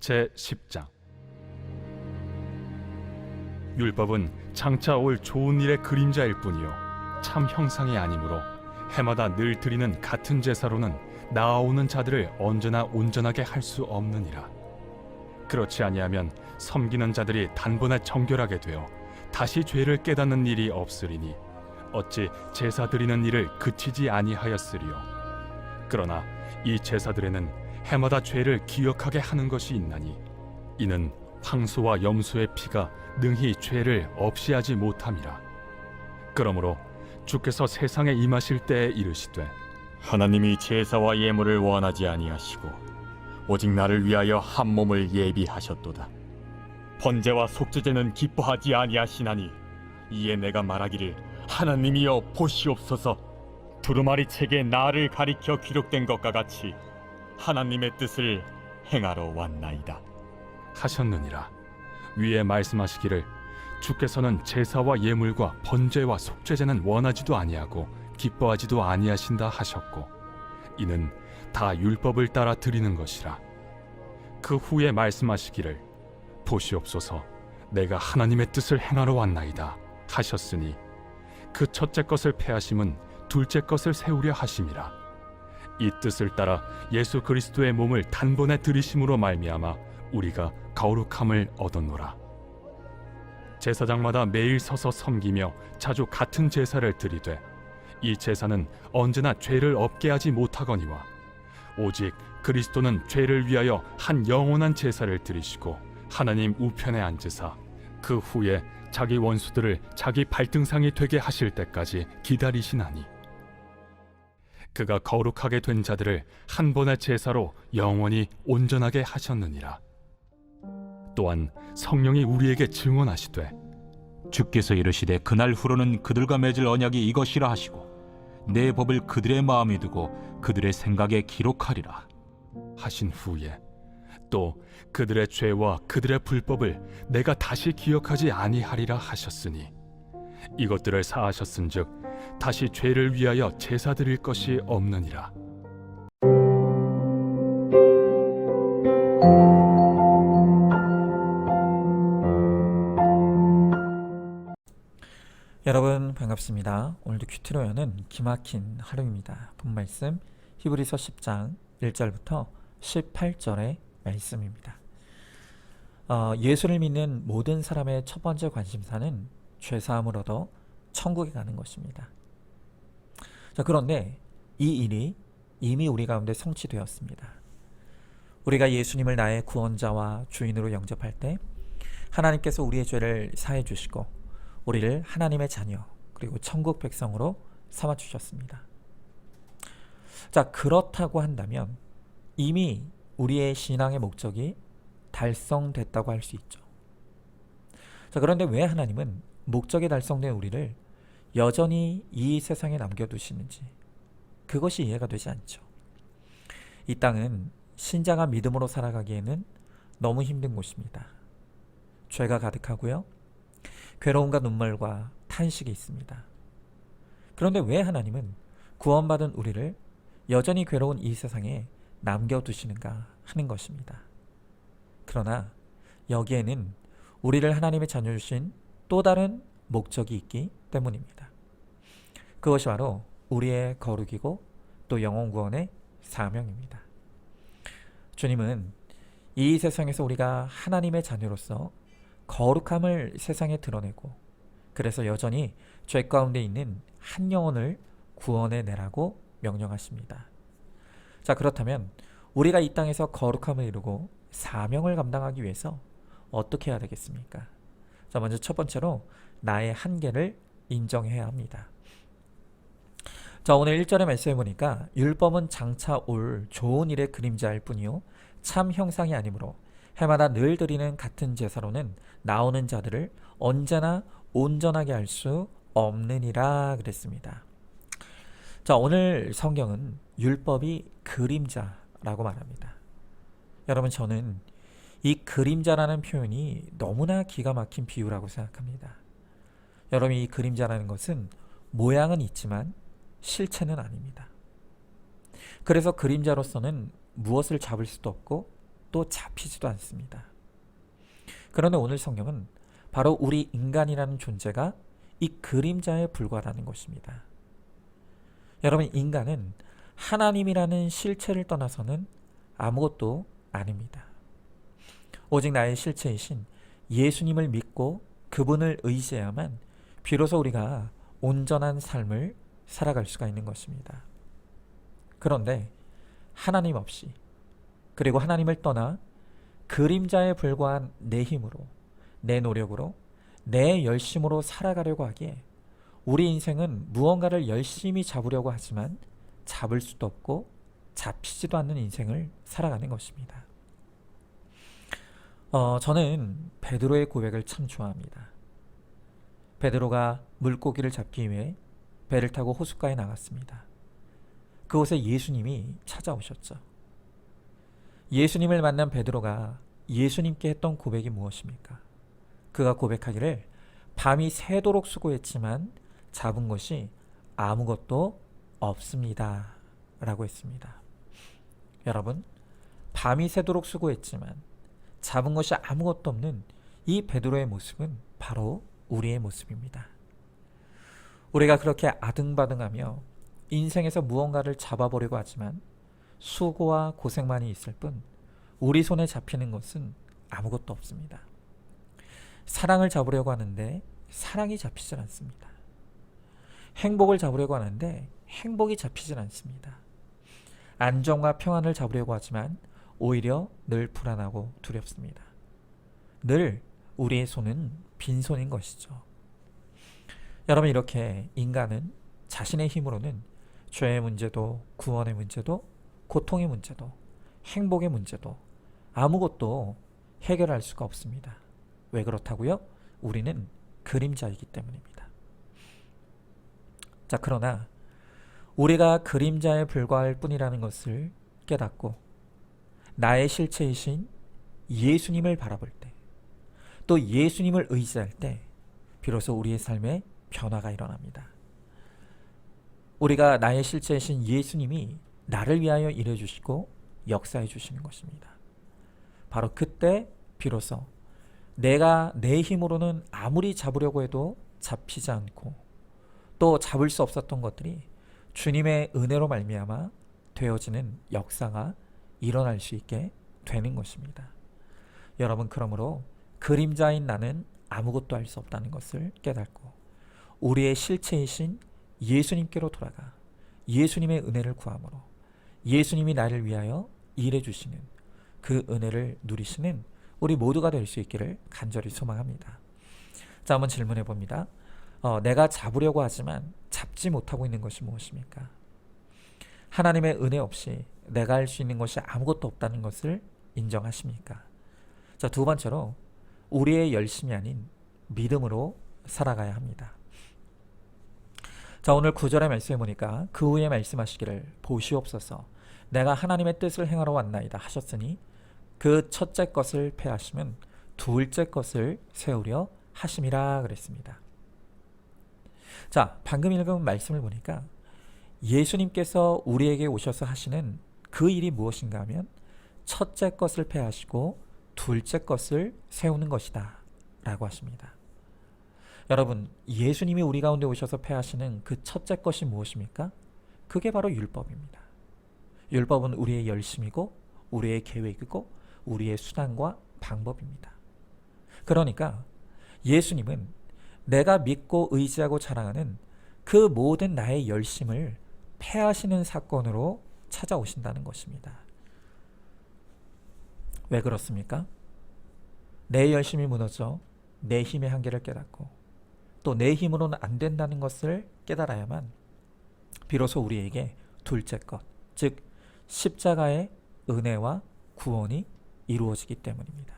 제10장. 율법은 장차 올 좋은 일의 그림자일 뿐이요 참 형상이 아니므로 해마다 늘 드리는 같은 제사로는 나아오는 자들을 언제나 온전하게 할 수 없느니라. 그렇지 아니하면 섬기는 자들이 단번에 정결하게 되어 다시 죄를 깨닫는 일이 없으리니 어찌 제사 드리는 일을 그치지 아니하였으리요. 그러나 이 제사들에는 해마다 죄를 기억하게 하는 것이 있나니 이는 황소와 염소의 피가 능히 죄를 없이 하지 못함이라. 그러므로 주께서 세상에 임하실 때에 이르시되 하나님이 제사와 예물을 원하지 아니하시고 오직 나를 위하여 한 몸을 예비하셨도다. 번제와 속죄제는 기뻐하지 아니하시나니 이에 내가 말하기를 하나님이여 보시옵소서. 두루마리 책에 나를 가리켜 기록된 것과 같이 하나님의 뜻을 행하러 왔나이다 하셨느니라. 위에 말씀하시기를 주께서는 제사와 예물과 번제와 속죄제는 원하지도 아니하고 기뻐하지도 아니하신다 하셨고 이는 다 율법을 따라 드리는 것이라. 그 후에 말씀하시기를 보시옵소서 내가 하나님의 뜻을 행하러 왔나이다 하셨으니 그 첫째 것을 폐하심은 둘째 것을 세우려 하심이라. 이 뜻을 따라 예수 그리스도의 몸을 단번에 들이심으로 말미암아 우리가 거룩함을 얻었노라. 제사장마다 매일 서서 섬기며 자주 같은 제사를 드리되 이 제사는 언제나 죄를 없게 하지 못하거니와 오직 그리스도는 죄를 위하여 한 영원한 제사를 드리시고 하나님 우편에 앉으사 그 후에 자기 원수들을 자기 발등상이 되게 하실 때까지 기다리시나니 그가 거룩하게 된 자들을 한 번의 제사로 영원히 온전하게 하셨느니라. 또한 성령이 우리에게 증언하시되 주께서 이르시되 그날 후로는 그들과 맺을 언약이 이것이라 하시고 내 법을 그들의 마음에 두고 그들의 생각에 기록하리라 하신 후에 또 그들의 죄와 그들의 불법을 내가 다시 기억하지 아니하리라 하셨으니 이것들을 사하셨은즉 다시 죄를 위하여 제사 드릴 것이 없느니라. 여러분 반갑습니다. 오늘도 큐티로 여는 기막힌 하루입니다. 본 말씀 히브리서 10장 1절부터 18절의 말씀입니다. 예수를 믿는 모든 사람의 첫 번째 관심사는 죄사함을 얻어 천국에 가는 것입니다. 자, 그런데 이 일이 이미 우리 가운데 성취되었습니다. 우리가 예수님을 나의 구원자와 주인으로 영접할 때 하나님께서 우리의 죄를 사해 주시고 우리를 하나님의 자녀 그리고 천국 백성으로 삼아 주셨습니다. 자, 그렇다고 한다면 이미 우리의 신앙의 목적이 달성됐다고 할 수 있죠. 자, 그런데 왜 하나님은 목적이 달성된 우리를 여전히 이 세상에 남겨두시는지 그것이 이해가 되지 않죠. 이 땅은 신자가 믿음으로 살아가기에는 너무 힘든 곳입니다. 죄가 가득하고요. 괴로움과 눈물과 탄식이 있습니다. 그런데 왜 하나님은 구원받은 우리를 여전히 괴로운 이 세상에 남겨두시는가 하는 것입니다. 그러나 여기에는 우리를 하나님의 자녀 주신 또 다른 목적이 있기 때문입니다. 그것이 바로 우리의 거룩이고 또 영혼 구원의 사명입니다. 주님은 이 세상에서 우리가 하나님의 자녀로서 거룩함을 세상에 드러내고 그래서 여전히 죄 가운데 있는 한 영혼을 구원해 내라고 명령하십니다. 자, 그렇다면 우리가 이 땅에서 거룩함을 이루고 사명을 감당하기 위해서 어떻게 해야 되겠습니까? 자, 먼저 첫 번째로 나의 한계를 인정해야 합니다. 자, 오늘 1절의 말씀에 보니까 율법은 장차 올 좋은 일의 그림자일 뿐이요 참 형상이 아니므로 해마다 늘 드리는 같은 제사로는 나오는 자들을 언제나 온전하게 할 수 없느니라 그랬습니다. 자, 오늘 성경은 율법이 그림자라고 말합니다. 여러분, 저는 이 그림자라는 표현이 너무나 기가 막힌 비유라고 생각합니다. 여러분, 이 그림자라는 것은 모양은 있지만 실체는 아닙니다. 그래서 그림자로서는 무엇을 잡을 수도 없고 또 잡히지도 않습니다. 그런데 오늘 성경은 바로 우리 인간이라는 존재가 이 그림자에 불과하다는 것입니다. 여러분, 인간은 하나님이라는 실체를 떠나서는 아무것도 아닙니다. 오직 나의 실체이신 예수님을 믿고 그분을 의지해야만 비로소 우리가 온전한 삶을 살아갈 수가 있는 것입니다. 그런데 하나님 없이, 그리고 하나님을 떠나 그림자에 불과한 내 힘으로, 내 노력으로, 내 열심으로 살아가려고 하기에 우리 인생은 무언가를 열심히 잡으려고 하지만 잡을 수도 없고 잡히지도 않는 인생을 살아가는 것입니다. 저는 베드로의 고백을 참 좋아합니다. 베드로가 물고기를 잡기 위해 배를 타고 호숫가에 나갔습니다. 그곳에 예수님이 찾아오셨죠. 예수님을 만난 베드로가 예수님께 했던 고백이 무엇입니까? 그가 고백하기를 밤이 새도록 수고했지만 잡은 것이 아무것도 없습니다 라고 했습니다. 여러분, 밤이 새도록 수고했지만 잡은 것이 아무것도 없는 이 베드로의 모습은 바로 우리의 모습입니다. 우리가 그렇게 아등바등하며 인생에서 무언가를 잡아보려고 하지만 수고와 고생만이 있을 뿐 우리 손에 잡히는 것은 아무것도 없습니다. 사랑을 잡으려고 하는데 사랑이 잡히질 않습니다. 행복을 잡으려고 하는데 행복이 잡히질 않습니다. 안정과 평안을 잡으려고 하지만 오히려 늘 불안하고 두렵습니다. 늘 우리의 손은 빈손인 것이죠. 여러분, 이렇게 인간은 자신의 힘으로는 죄의 문제도, 구원의 문제도, 고통의 문제도, 행복의 문제도 아무것도 해결할 수가 없습니다. 왜 그렇다고요? 우리는 그림자이기 때문입니다. 자, 그러나 우리가 그림자에 불과할 뿐이라는 것을 깨닫고 나의 실체이신 예수님을 바라볼 때, 또 예수님을 의지할 때 비로소 우리의 삶에 변화가 일어납니다. 우리가 나의 실체이신 예수님이 나를 위하여 일해주시고 역사해 주시는 것입니다. 바로 그때 비로소 내가 내 힘으로는 아무리 잡으려고 해도 잡히지 않고 또 잡을 수 없었던 것들이 주님의 은혜로 말미암아 되어지는 역사가 일어날 수 있게 되는 것입니다. 여러분, 그러므로 그림자인 나는 아무것도 할 수 없다는 것을 깨닫고 우리의 실체이신 예수님께로 돌아가 예수님의 은혜를 구함으로 예수님이 나를 위하여 일해 주시는 그 은혜를 누리시는 우리 모두가 될 수 있기를 간절히 소망합니다. 자, 한번 질문해 봅니다. 내가 잡으려고 하지만 잡지 못하고 있는 것이 무엇입니까? 하나님의 은혜 없이 내가 할 수 있는 것이 아무것도 없다는 것을 인정하십니까? 자, 두 번째로 우리의 열심이 아닌 믿음으로 살아가야 합니다. 자, 오늘 9절의 말씀에 보니까 그 후에 말씀하시기를 보시옵소서 내가 하나님의 뜻을 행하러 왔나이다 하셨으니 그 첫째 것을 패하시면 둘째 것을 세우려 하심이라 그랬습니다. 자, 방금 읽은 말씀을 보니까 예수님께서 우리에게 오셔서 하시는 그 일이 무엇인가 하면 첫째 것을 패하시고 둘째 것을 세우는 것이다 라고 하십니다. 여러분, 예수님이 우리 가운데 오셔서 패하시는 그 첫째 것이 무엇입니까? 그게 바로 율법입니다. 율법은 우리의 열심이고 우리의 계획이고 우리의 수단과 방법입니다. 그러니까 예수님은 내가 믿고 의지하고 자랑하는 그 모든 나의 열심을 패하시는 사건으로 찾아오신다는 것입니다. 왜 그렇습니까? 내 열심이 무너져 내 힘의 한계를 깨닫고 또 내 힘으로는 안 된다는 것을 깨달아야만 비로소 우리에게 둘째 것, 즉 십자가의 은혜와 구원이 이루어지기 때문입니다.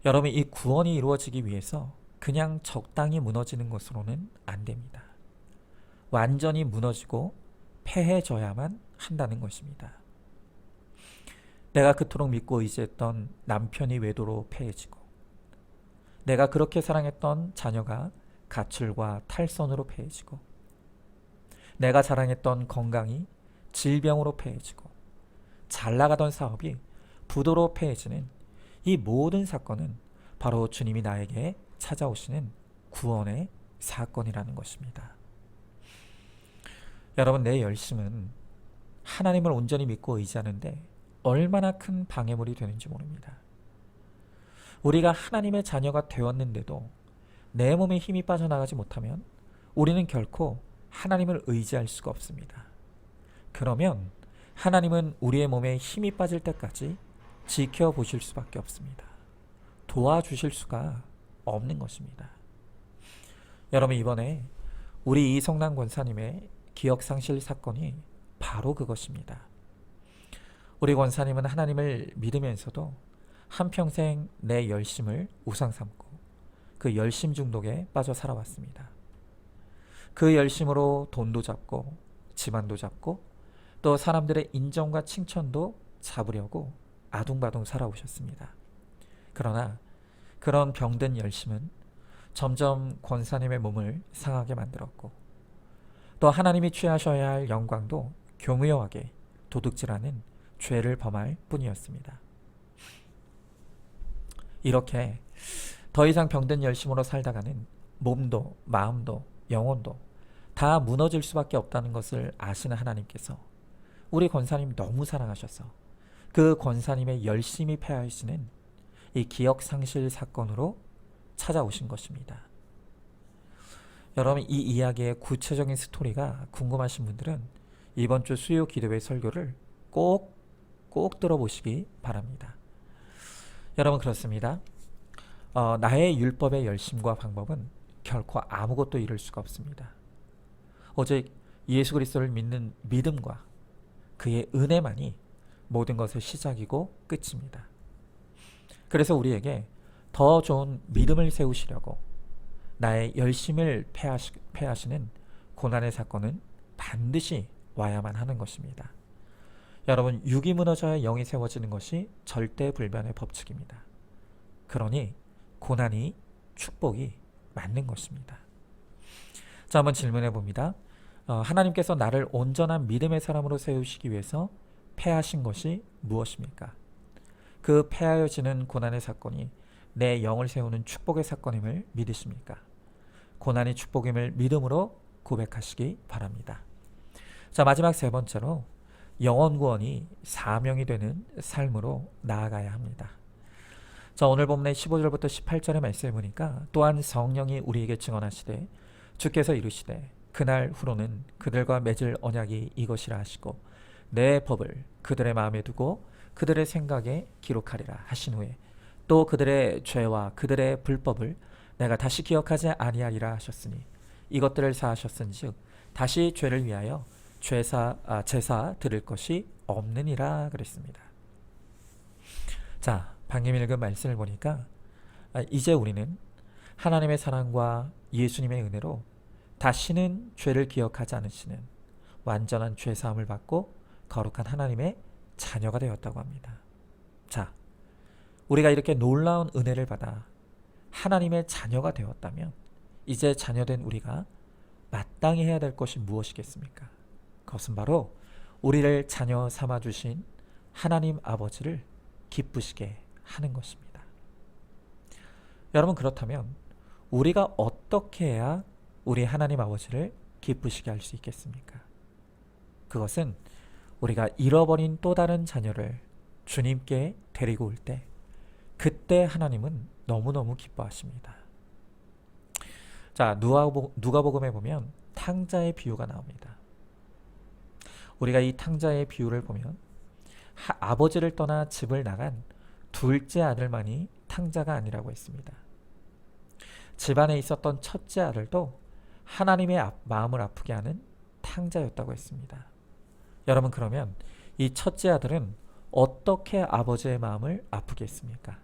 여러분, 이 구원이 이루어지기 위해서 그냥 적당히 무너지는 것으로는 안 됩니다. 완전히 무너지고 패해져야만 한다는 것입니다. 내가 그토록 믿고 의지했던 남편이 외도로 패해지고 내가 그렇게 사랑했던 자녀가 가출과 탈선으로 패해지고 내가 자랑했던 건강이 질병으로 패해지고 잘 나가던 사업이 부도로 패해지는 이 모든 사건은 바로 주님이 나에게 찾아오시는 구원의 사건이라는 것입니다. 여러분, 내 열심은 하나님을 온전히 믿고 의지하는데 얼마나 큰 방해물이 되는지 모릅니다. 우리가 하나님의 자녀가 되었는데도 내 몸에 힘이 빠져나가지 못하면 우리는 결코 하나님을 의지할 수가 없습니다. 그러면 하나님은 우리의 몸에 힘이 빠질 때까지 지켜보실 수밖에 없습니다. 도와주실 수가 없는 것입니다. 여러분, 이번에 우리 이성남 권사님의 기억상실 사건이 바로 그것입니다. 우리 권사님은 하나님을 믿으면서도 한평생 내 열심을 우상 삼고 그 열심 중독에 빠져 살아왔습니다. 그 열심으로 돈도 잡고 집안도 잡고 또 사람들의 인정과 칭찬도 잡으려고 아둥바둥 살아오셨습니다. 그러나 그런 병든 열심은 점점 권사님의 몸을 상하게 만들었고 또 하나님이 취하셔야 할 영광도 교묘하게 도둑질하는 죄를 범할 뿐이었습니다. 이렇게 더 이상 병든 열심으로 살다가는 몸도 마음도 영혼도 다 무너질 수밖에 없다는 것을 아시는 하나님께서 우리 권사님 너무 사랑하셔서 그 권사님의 열심히 패하시는 이 기억상실 사건으로 찾아오신 것입니다. 여러분, 이 이야기의 구체적인 스토리가 궁금하신 분들은 이번 주 수요 기도회 설교를 꼭 들어보시기 바랍니다. 여러분, 그렇습니다. 나의 율법의 열심과 방법은 결코 아무것도 이룰 수가 없습니다. 오직 예수 그리스도를 믿는 믿음과 그의 은혜만이 모든 것의 시작이고 끝입니다. 그래서 우리에게 더 좋은 믿음을 세우시려고 나의 열심을 패하시는 고난의 사건은 반드시 와야만 하는 것입니다. 여러분, 육이 무너져야 영이 세워지는 것이 절대불변의 법칙입니다. 그러니 고난이 축복이 맞는 것입니다. 자, 한번 질문해 봅니다. 하나님께서 나를 온전한 믿음의 사람으로 세우시기 위해서 패하신 것이 무엇입니까? 그 패하여지는 고난의 사건이 내 영을 세우는 축복의 사건임을 믿으십니까? 고난이 축복임을 믿음으로 고백하시기 바랍니다. 자, 마지막 세 번째로 영혼 구원이 사명이 되는 삶으로 나아가야 합니다. 자, 오늘 본문의 15절부터 18절의 말씀을 보니까 또한 성령이 우리에게 증언하시되 주께서 이르시되 그날 후로는 그들과 맺을 언약이 이것이라 하시고 내 법을 그들의 마음에 두고 그들의 생각에 기록하리라 하신 후에 또 그들의 죄와 그들의 불법을 내가 다시 기억하지 아니하리라 하셨으니 이것들을 사하셨은즉 다시 죄를 위하여 제사 드릴 것이 없느니라 그랬습니다. 자, 방금 읽은 말씀을 보니까 이제 우리는 하나님의 사랑과 예수님의 은혜로 다시는 죄를 기억하지 않으시는 완전한 죄사함을 받고 거룩한 하나님의 자녀가 되었다고 합니다. 자, 우리가 이렇게 놀라운 은혜를 받아 하나님의 자녀가 되었다면 이제 자녀된 우리가 마땅히 해야 될 것이 무엇이겠습니까? 그것은 바로 우리를 자녀 삼아주신 하나님 아버지를 기쁘시게 하는 것입니다. 여러분, 그렇다면 우리가 어떻게 해야 우리 하나님 아버지를 기쁘시게 할 수 있겠습니까? 그것은 우리가 잃어버린 또 다른 자녀를 주님께 데리고 올 때 그때 하나님은 너무너무 기뻐하십니다. 자, 누가복음에 보면 탕자의 비유가 나옵니다. 우리가 이 탕자의 비유를 보면 아버지를 떠나 집을 나간 둘째 아들만이 탕자가 아니라고 했습니다. 집안에 있었던 첫째 아들도 하나님의 마음을 아프게 하는 탕자였다고 했습니다. 여러분, 그러면 이 첫째 아들은 어떻게 아버지의 마음을 아프게 했습니까?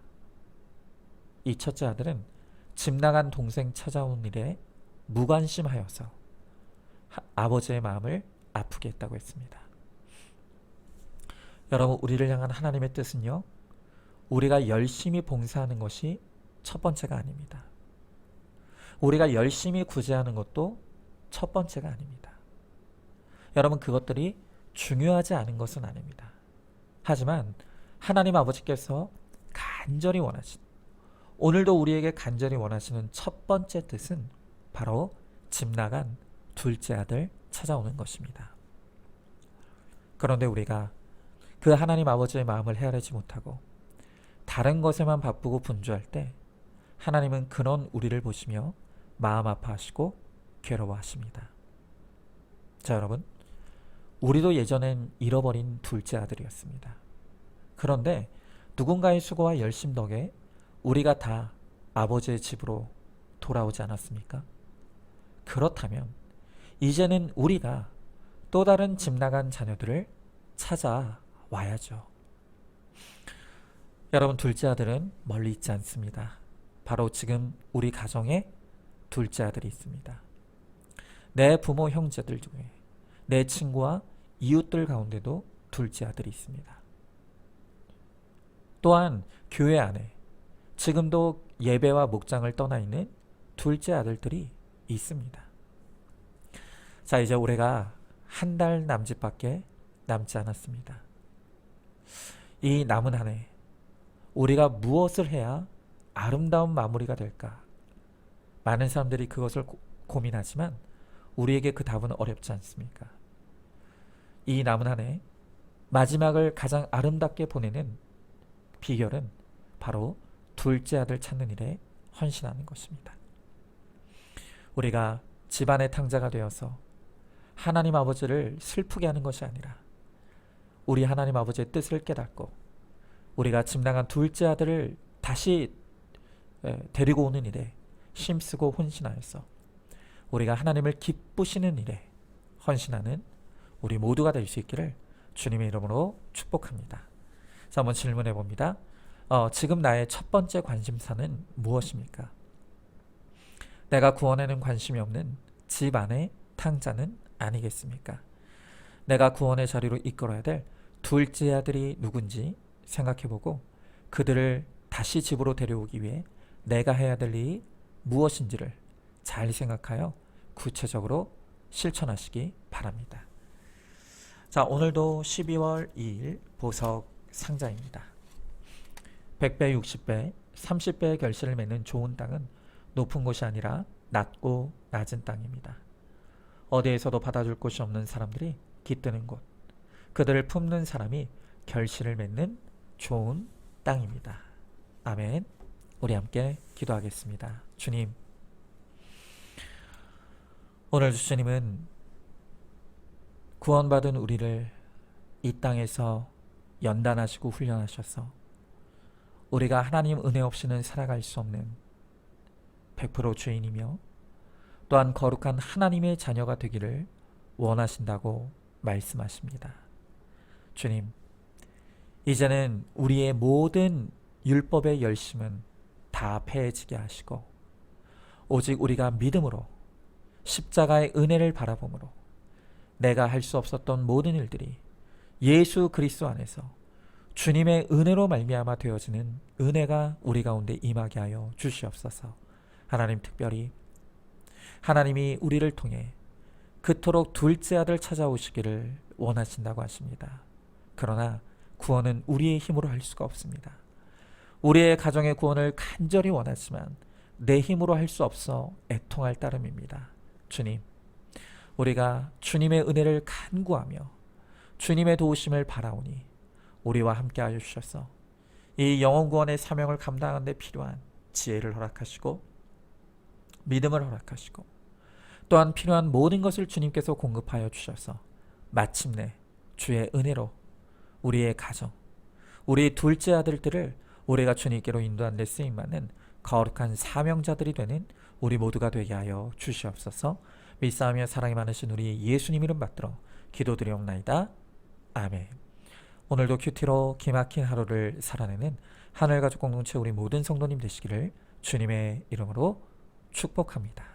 이 첫째 아들은 집 나간 동생 찾아온 일에 무관심하여서 아버지의 마음을 아프게 했다고 했습니다. 여러분, 우리를 향한 하나님의 뜻은요, 우리가 열심히 봉사하는 것이 첫 번째가 아닙니다. 우리가 열심히 구제하는 것도 첫 번째가 아닙니다. 여러분, 그것들이 중요하지 않은 것은 아닙니다. 하지만 하나님 아버지께서 간절히 원하시는, 오늘도 우리에게 간절히 원하시는 첫 번째 뜻은 바로 집 나간 둘째 아들 찾아오는 것입니다. 그런데 우리가 그 하나님 아버지의 마음을 헤아리지 못하고 다른 것에만 바쁘고 분주할 때 하나님은 그런 우리를 보시며 마음 아파하시고 괴로워하십니다. 자, 여러분, 우리도 예전엔 잃어버린 둘째 아들이었습니다. 그런데 누군가의 수고와 열심 덕에 우리가 다 아버지의 집으로 돌아오지 않았습니까? 그렇다면 이제는 우리가 또 다른 집 나간 자녀들을 찾아와야죠. 여러분, 둘째 아들은 멀리 있지 않습니다. 바로 지금 우리 가정에 둘째 아들이 있습니다. 내 부모 형제들 중에 내 친구와 이웃들 가운데도 둘째 아들이 있습니다. 또한 교회 안에 지금도 예배와 목장을 떠나 있는 둘째 아들들이 있습니다. 자, 이제 올해가 한 달 남짓밖에 남지 않았습니다. 이 남은 한 해 우리가 무엇을 해야 아름다운 마무리가 될까? 많은 사람들이 그것을 고민하지만 우리에게 그 답은 어렵지 않습니까? 이 남은 한 해 마지막을 가장 아름답게 보내는 비결은 바로 둘째 아들 찾는 일에 헌신하는 것입니다. 우리가 집안의 탕자가 되어서 하나님 아버지를 슬프게 하는 것이 아니라 우리 하나님 아버지의 뜻을 깨닫고 우리가 집 나간 둘째 아들을 다시 데리고 오는 일에 힘쓰고 헌신하여서 우리가 하나님을 기쁘시는 일에 헌신하는 우리 모두가 될 수 있기를 주님의 이름으로 축복합니다. 자, 한번 질문해 봅니다. 지금 나의 첫 번째 관심사는 무엇입니까? 내가 구원에는 관심이 없는 집 안의 탕자는 아니겠습니까? 내가 구원의 자리로 이끌어야 될 둘째 아들이 누군지 생각해보고 그들을 다시 집으로 데려오기 위해 내가 해야 될 일이 무엇인지를 잘 생각하여 구체적으로 실천하시기 바랍니다. 자, 오늘도 12월 2일 보석 상자입니다. 100배, 60배, 30배의 결실을 맺는 좋은 땅은 높은 곳이 아니라 낮고 낮은 땅입니다. 어디에서도 받아줄 곳이 없는 사람들이 깃드는 곳, 그들을 품는 사람이 결실을 맺는 좋은 땅입니다. 아멘. 우리 함께 기도하겠습니다. 주님, 오늘 주님은 구원받은 우리를 이 땅에서 연단하시고 훈련하셔서 우리가 하나님 은혜 없이는 살아갈 수 없는 100% 주인이며 또한 거룩한 하나님의 자녀가 되기를 원하신다고 말씀하십니다. 주님, 이제는 우리의 모든 율법의 열심은 다 패해지게 하시고 오직 우리가 믿음으로 십자가의 은혜를 바라봄으로 내가 할 수 없었던 모든 일들이 예수 그리스도 안에서 주님의 은혜로 말미암아 되어지는 은혜가 우리 가운데 임하게 하여 주시옵소서. 하나님, 특별히 하나님이 우리를 통해 그토록 둘째 아들 찾아오시기를 원하신다고 하십니다. 그러나 구원은 우리의 힘으로 할 수가 없습니다. 우리의 가정의 구원을 간절히 원하지만 내 힘으로 할 수 없어 애통할 따름입니다. 주님, 우리가 주님의 은혜를 간구하며 주님의 도우심을 바라오니 우리와 함께 하여 주셔서 이 영혼 구원의 사명을 감당하는 데 필요한 지혜를 허락하시고 믿음을 허락하시고 또한 필요한 모든 것을 주님께서 공급하여 주셔서 마침내 주의 은혜로 우리의 가정, 우리 둘째 아들들을 우리가 주님께로 인도하는 데 쓰임받는 거룩한 사명자들이 되는 우리 모두가 되게 하여 주시옵소서. 믿사오며 사랑이 많으신 우리 예수님 이름 받들어 기도드리옵나이다. 아멘. 오늘도 큐티로 기막힌 하루를 살아내는 하늘가족 공동체 우리 모든 성도님 되시기를 주님의 이름으로 축복합니다.